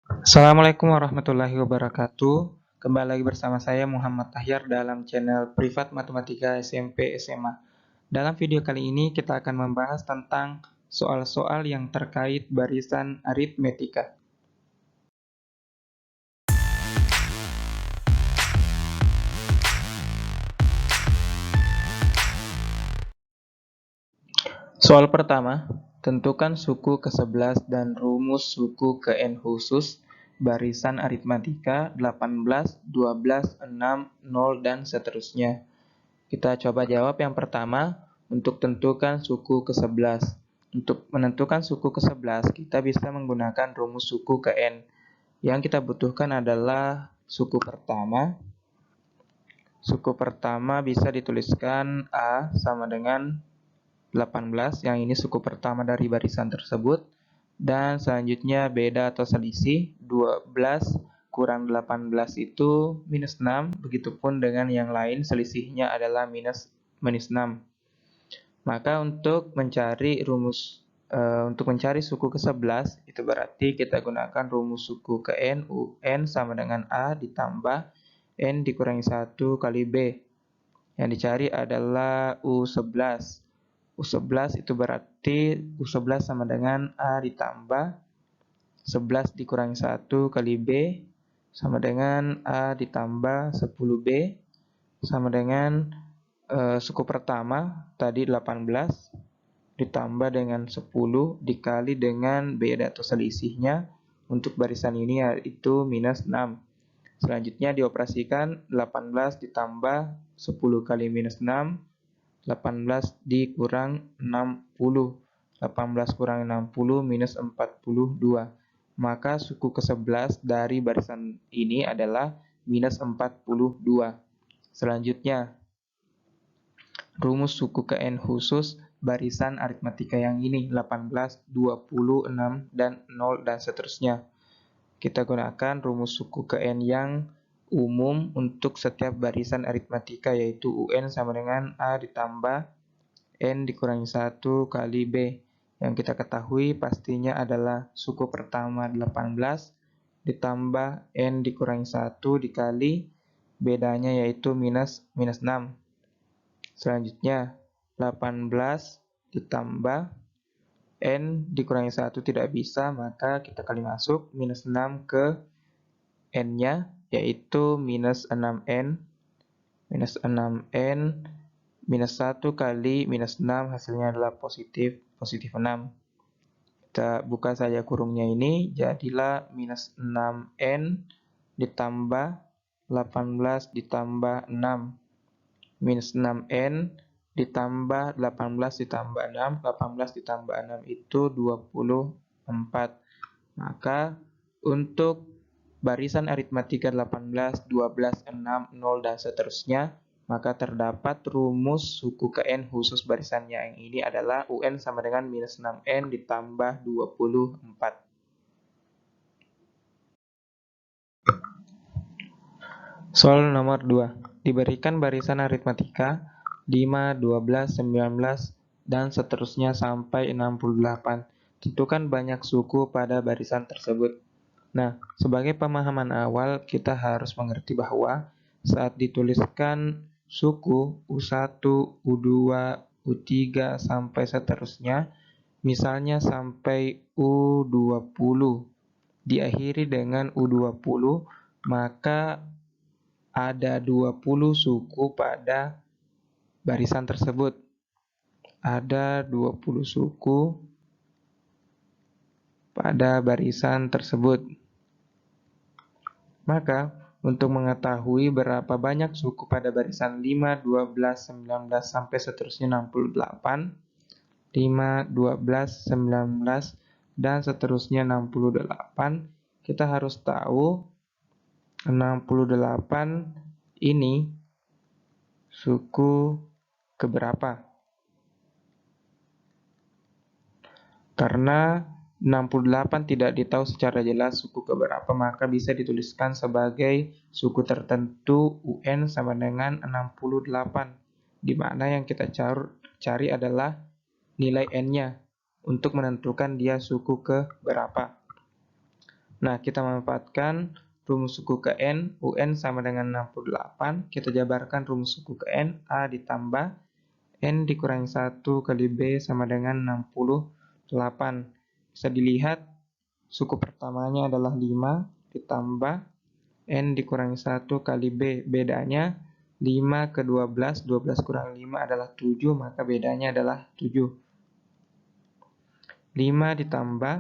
Assalamualaikum warahmatullahi wabarakatuh. Kembali lagi bersama saya Muhammad Tahyar dalam channel Privat Matematika SMP SMA. Dalam video kali ini kita akan membahas tentang soal-soal yang terkait barisan aritmetika. Soal pertama, tentukan suku ke-11 dan rumus suku ke-n khusus barisan aritmatika 18, 12, 6, 0, dan seterusnya. Kita coba jawab yang pertama, untuk tentukan suku ke-11. Untuk menentukan suku ke-11, kita bisa menggunakan rumus suku ke-n. Yang kita butuhkan adalah suku pertama. Suku pertama bisa dituliskan A sama dengan 18, yang ini suku pertama dari barisan tersebut. Dan selanjutnya beda atau selisih, 12 kurang 18 itu minus 6, begitupun dengan yang lain selisihnya adalah minus 6. Maka untuk mencari suku ke-11, itu berarti kita gunakan rumus suku ke-n, UN sama dengan A ditambah N dikurangi 1 kali B. Yang dicari adalah U11. U11 itu berarti U11 sama dengan A ditambah 11 dikurangi 1 kali B sama dengan A ditambah 10B sama dengan suku pertama tadi 18 ditambah dengan 10 dikali dengan beda atau selisihnya untuk barisan ini yaitu minus 6. Selanjutnya dioperasikan 18 ditambah 10 kali minus 6, 18 dikurang 60. 18 kurang 60 minus 42. Maka suku ke-11 dari barisan ini adalah minus 42. Selanjutnya, rumus suku ke-n khusus barisan aritmatika yang ini 18, 26, dan 0, dan seterusnya. Kita gunakan rumus suku ke-n yang umum untuk setiap barisan aritmatika, yaitu UN sama dengan A ditambah N dikurangi 1 kali B. Yang kita ketahui pastinya adalah suku pertama 18 ditambah N dikurangi 1 dikali bedanya yaitu minus 6. Selanjutnya 18 ditambah N dikurangi 1 tidak bisa, maka kita kali masuk minus 6 ke N-nya yaitu minus 6N. Minus 6N minus 1 kali minus 6 hasilnya adalah positif 6. Kita buka saja kurungnya ini, jadilah minus 6N ditambah 18 ditambah 6. Minus 6N ditambah 18 ditambah 6, 18 ditambah 6 itu 24. Maka untuk barisan aritmatika 18, 12, 6, 0, dan seterusnya, maka terdapat rumus suku ke-n khusus barisannya yang ini adalah UN sama dengan minus 6N ditambah 24. Soal nomor 2. Diberikan barisan aritmatika 5, 12, 19, dan seterusnya sampai 68. Tentukan banyak suku pada barisan tersebut. Nah, sebagai pemahaman awal, kita harus mengerti bahwa saat dituliskan suku U1, U2, U3, sampai seterusnya, misalnya sampai U20, diakhiri dengan U20, maka ada 20 suku pada barisan tersebut. Ada 20 suku pada barisan tersebut. Maka, untuk mengetahui berapa banyak suku pada barisan 5, 12, 19, sampai seterusnya 68, 5, 12, 19, dan seterusnya 68, kita harus tahu 68 ini suku keberapa. Karena 68 tidak ditahu secara jelas suku keberapa, maka bisa dituliskan sebagai suku tertentu UN sama dengan 68, di mana yang kita cari adalah nilai N-nya untuk menentukan dia suku keberapa. Nah, kita memanfaatkan rumus suku ke N, UN sama dengan 68. Kita jabarkan rumus suku ke N, A ditambah N dikurangi 1 kali B sama dengan 68. Bisa dilihat suku pertamanya adalah 5 ditambah N dikurangi 1 kali B. Bedanya 5 ke 12, 12 kurang 5 adalah 7, maka bedanya adalah 7. 5 ditambah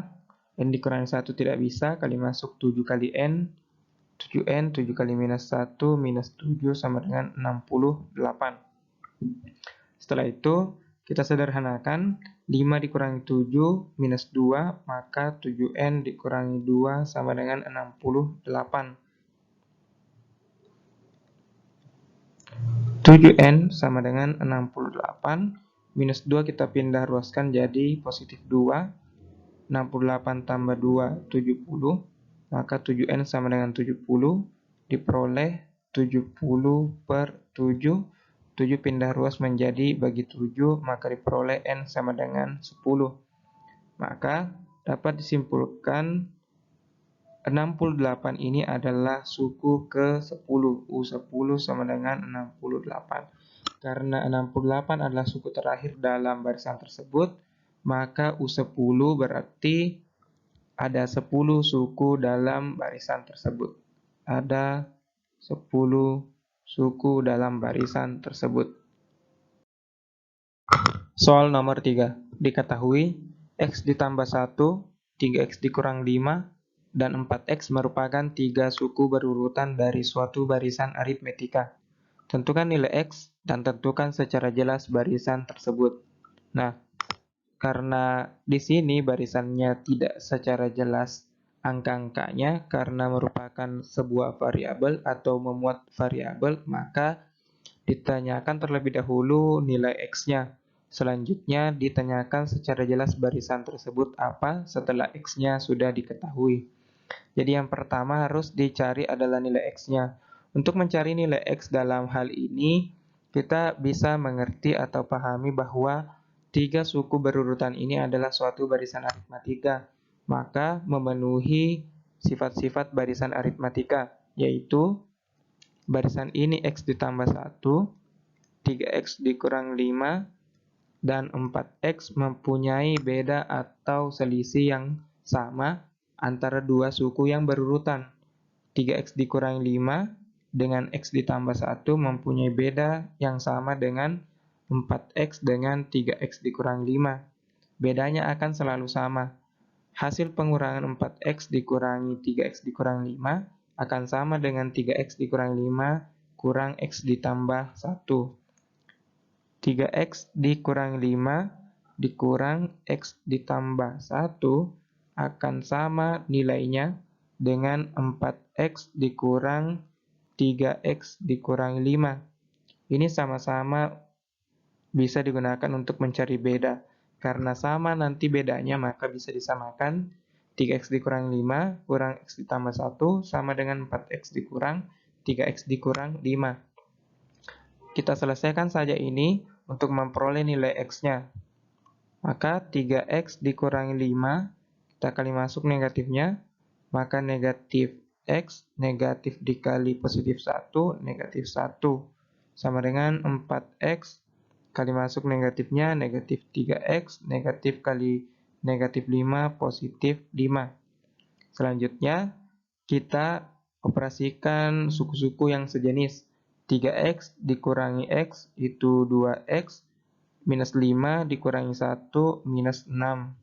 N dikurangi 1 tidak bisa, kali masuk 7 kali N, 7N, 7 kali minus 1, minus 7 sama dengan 68. Setelah itu, kita sederhanakan, 5 dikurangi 7, minus 2, maka 7N dikurangi 2 sama dengan 68. 7N sama dengan 68, minus 2 kita pindah ruaskan jadi positif 2, 68 tambah 2, 70, maka 7N sama dengan 70, diperoleh 70 per 7, 7 pindah ruas menjadi bagi 7, maka diperoleh N sama dengan 10. Maka dapat disimpulkan 68 ini adalah suku ke-10, U10 sama dengan 68. Karena 68 adalah suku terakhir dalam barisan tersebut, maka U10 berarti ada 10 suku dalam barisan tersebut. Ada 10 suku dalam barisan tersebut. Soal nomor 3. Diketahui X ditambah 1, 3X dikurang 5, dan 4X merupakan 3 suku berurutan dari suatu barisan aritmetika. Tentukan nilai X dan tentukan secara jelas barisan tersebut. Nah, karena di sini barisannya tidak secara jelas angka-angkanya karena merupakan sebuah variabel atau memuat variabel, maka ditanyakan terlebih dahulu nilai X-nya. Selanjutnya ditanyakan secara jelas barisan tersebut apa setelah X-nya sudah diketahui. Jadi yang pertama harus dicari adalah nilai X-nya. Untuk mencari nilai X dalam hal ini, kita bisa mengerti atau pahami bahwa 3 suku berurutan ini adalah suatu barisan aritmatika. Maka memenuhi sifat-sifat barisan aritmatika, yaitu barisan ini X ditambah 1, 3X dikurang 5, dan 4X mempunyai beda atau selisih yang sama antara dua suku yang berurutan. 3X dikurangi 5 dengan X ditambah 1 mempunyai beda yang sama dengan 4X dengan 3X dikurangi 5. Bedanya akan selalu sama. Hasil pengurangan 4X dikurangi 3X dikurangi 5 akan sama dengan 3X dikurangi 5 kurang X ditambah 1. 3X dikurangi 5 dikurang X ditambah 1 akan sama nilainya dengan 4X dikurang 3X dikurangi 5. Ini sama-sama bisa digunakan untuk mencari beda. Karena sama nanti bedanya maka bisa disamakan 3X dikurang 5 kurang X ditambah 1 sama dengan 4X dikurang 3X dikurang 5. Kita selesaikan saja ini untuk memperoleh nilai X-nya. Maka 3X dikurangi 5, kita kali masuk negatifnya, maka negatif X, negatif dikali positif 1, negatif 1. Sama dengan 4X, kali masuk negatifnya, negatif 3X, negatif kali negatif 5, positif 5. Selanjutnya, kita operasikan suku-suku yang sejenis. 3X dikurangi X itu 2X, minus 5 dikurangi 1, minus 6.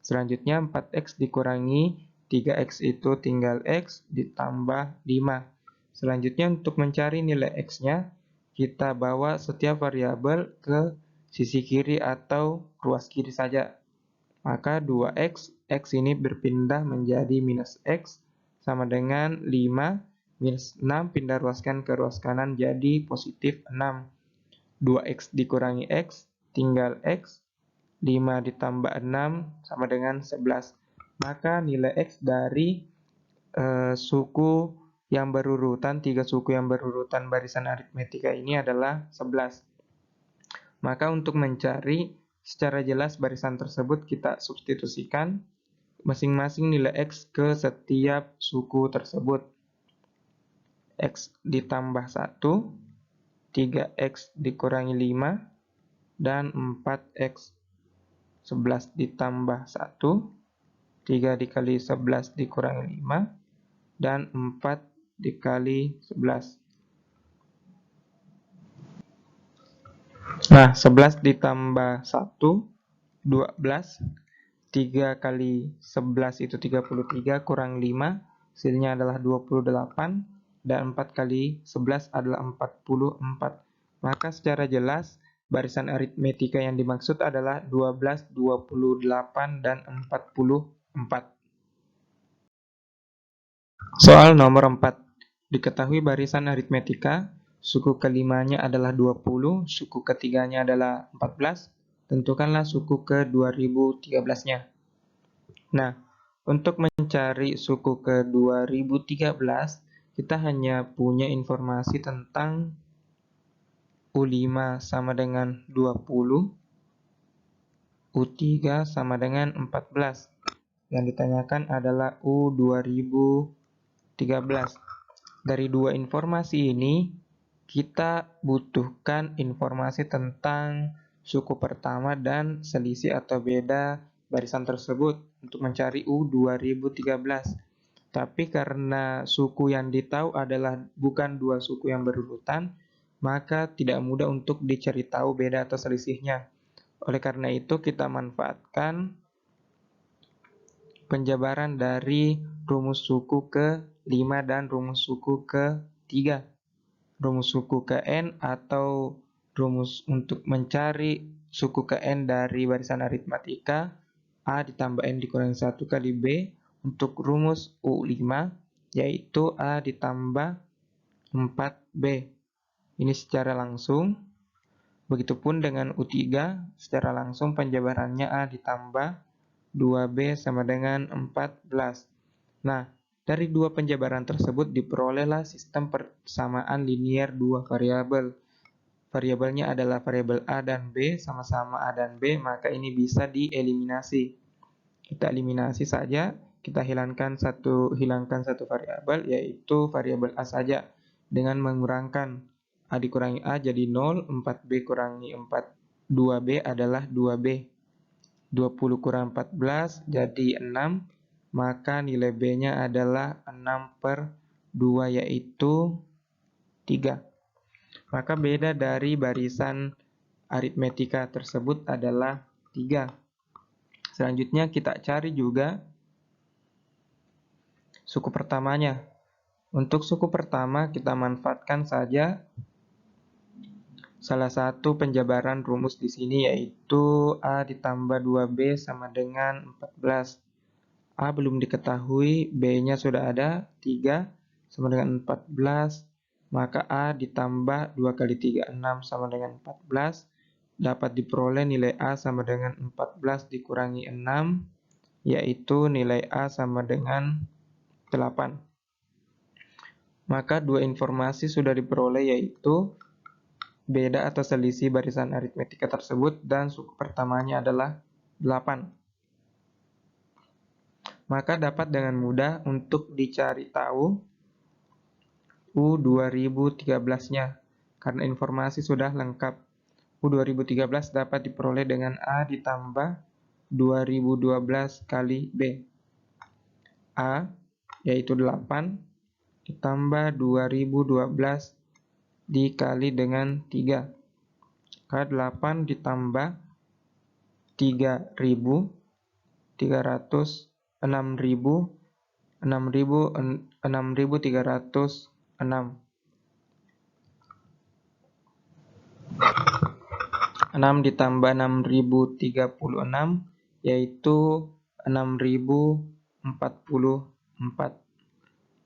Selanjutnya 4X dikurangi 3X itu tinggal X ditambah 5. Selanjutnya untuk mencari nilai X-nya, kita bawa setiap variabel ke sisi kiri atau ruas kiri saja. Maka 2X, X ini berpindah menjadi minus X sama dengan 5, minus 6 pindah ruaskan ke ruas kanan jadi positif 6. 2X dikurangi X, tinggal X, 5 ditambah 6 sama dengan 11. Maka nilai X dari suku yang berurutan, 3 suku yang berurutan barisan aritmetika ini adalah 11. Maka untuk mencari secara jelas barisan tersebut kita substitusikan. masing-masing nilai X ke setiap suku tersebut. X ditambah 1, 3X dikurangi 5, dan 4X. 11 ditambah 1, 3 dikali 11 dikurangi 5, dan 4 dikali 11. Nah, 11 ditambah 1, 12. 3 kali 11 itu 33, kurang 5, hasilnya adalah 28, dan 4 kali 11 adalah 44. Maka secara jelas, barisan aritmetika yang dimaksud adalah 12, 28, dan 44. Soal nomor 4. Diketahui barisan aritmetika, suku kelimanya adalah 20, suku ketiganya adalah 14, tentukanlah suku ke-2013-nya. Nah, untuk mencari suku ke-2013, kita hanya punya informasi tentang U5 sama dengan 20, U3 sama dengan 14. Yang ditanyakan adalah U2013. Dari dua informasi ini, kita butuhkan informasi tentang suku pertama dan selisih atau beda barisan tersebut untuk mencari U2013. Tapi karena suku yang ditahu adalah bukan dua suku yang berurutan, maka tidak mudah untuk dicari tahu beda atau selisihnya. Oleh karena itu, kita manfaatkan penjabaran dari rumus suku ke-5 dan rumus suku ke-3. Rumus suku ke N atau rumus untuk mencari suku ke N dari barisan aritmatika A ditambah N dikurangi 1 kali B. Untuk rumus U5 yaitu A ditambah 4B. Ini secara langsung. Begitupun dengan U3 secara langsung penjabarannya A ditambah 2B sama dengan 14. Nah, dari dua penjabaran tersebut diperolehlah sistem persamaan linier dua variabel. Variabelnya adalah variabel A dan B, sama-sama A dan B, maka ini bisa dieliminasi. Kita eliminasi saja, kita hilangkan satu variabel, yaitu variabel A saja, dengan mengurangkan A dikurangi A jadi 0, 4B kurangi 2B adalah 2B. 20 kurang 14 jadi 6, maka nilai B-nya adalah 6/2 yaitu 3. Maka beda dari barisan aritmetika tersebut adalah 3. Selanjutnya kita cari juga suku pertamanya. Untuk suku pertama kita manfaatkan saja salah satu penjabaran rumus di sini yaitu A ditambah 2B sama dengan 14. A belum diketahui, B-nya sudah ada, 3 sama dengan 14, maka A ditambah 2 kali 3, 6 sama dengan 14, dapat diperoleh nilai A sama dengan 14 dikurangi 6, yaitu nilai A sama dengan 8. Maka dua informasi sudah diperoleh yaitu beda atau selisih barisan aritmetika tersebut dan suku pertamanya adalah 8. Maka dapat dengan mudah untuk dicari tahu U2013-nya karena informasi sudah lengkap. U2013 dapat diperoleh dengan A ditambah 2012 kali B. A yaitu 8 ditambah 2012 dikali dengan 3. Maka 8 ditambah 3.000, 6.306. 6 ditambah 6.036 yaitu 6.044.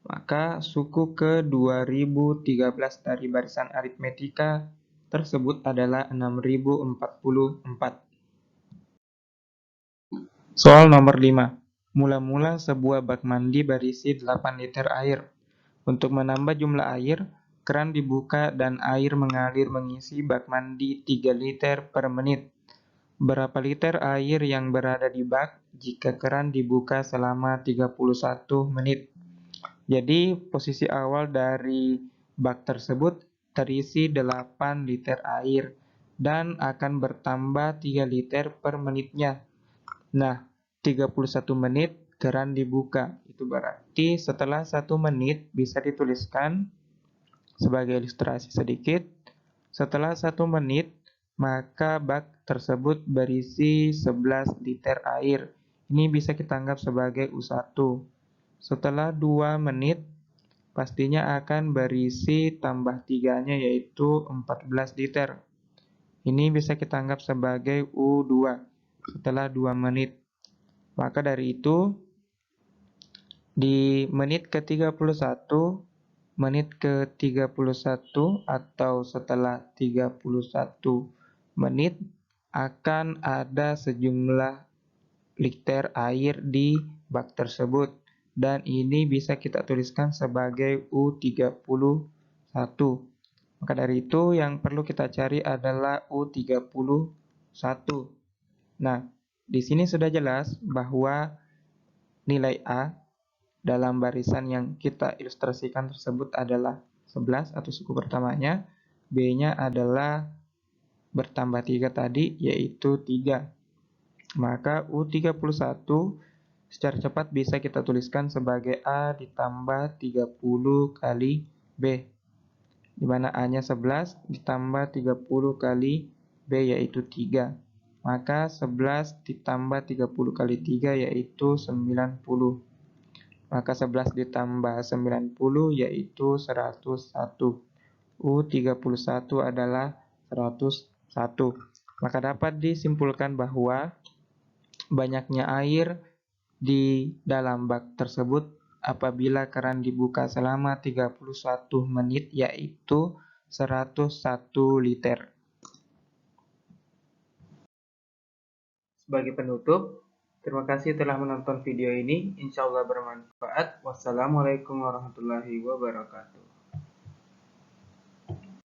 Maka suku ke-2013 dari barisan aritmetika tersebut adalah 6.044. Soal nomor 5. Mula-mula sebuah bak mandi berisi 8 liter air. Untuk menambah jumlah air, keran dibuka dan air mengalir mengisi bak mandi 3 liter per menit. Berapa liter air yang berada di bak jika keran dibuka selama 31 menit? Jadi, posisi awal dari bak tersebut terisi 8 liter air dan akan bertambah 3 liter per menitnya. Nah, 31 menit keran dibuka. Itu berarti setelah 1 menit bisa dituliskan sebagai ilustrasi sedikit. Setelah 1 menit, maka bak tersebut berisi 11 liter air. Ini bisa kita anggap sebagai U1. Setelah 2 menit, pastinya akan berisi tambah 3-nya yaitu 14 liter. Ini bisa kita anggap sebagai U2 setelah 2 menit. Maka dari itu, di menit ke-31, menit ke-31 atau setelah 31 menit akan ada sejumlah liter air di bak tersebut. Dan ini bisa kita tuliskan sebagai U31. Maka dari itu yang perlu kita cari adalah U31. Nah, di sini sudah jelas bahwa nilai A dalam barisan yang kita ilustrasikan tersebut adalah 11 atau suku pertamanya, B-nya adalah bertambah 3 tadi yaitu 3. Maka U31 secara cepat bisa kita tuliskan sebagai A ditambah 30 kali B, di mana A-nya 11 ditambah 30 kali B yaitu 3. Maka 11 ditambah 30 kali 3 yaitu 90. Maka 11 ditambah 90 yaitu 101. U31 adalah 101. Maka dapat disimpulkan bahwa banyaknya air di dalam bak tersebut apabila keran dibuka selama 31 menit yaitu 101 liter. Sebagai penutup, terima kasih telah menonton video ini. Insya Allah bermanfaat. Wassalamualaikum warahmatullahi wabarakatuh.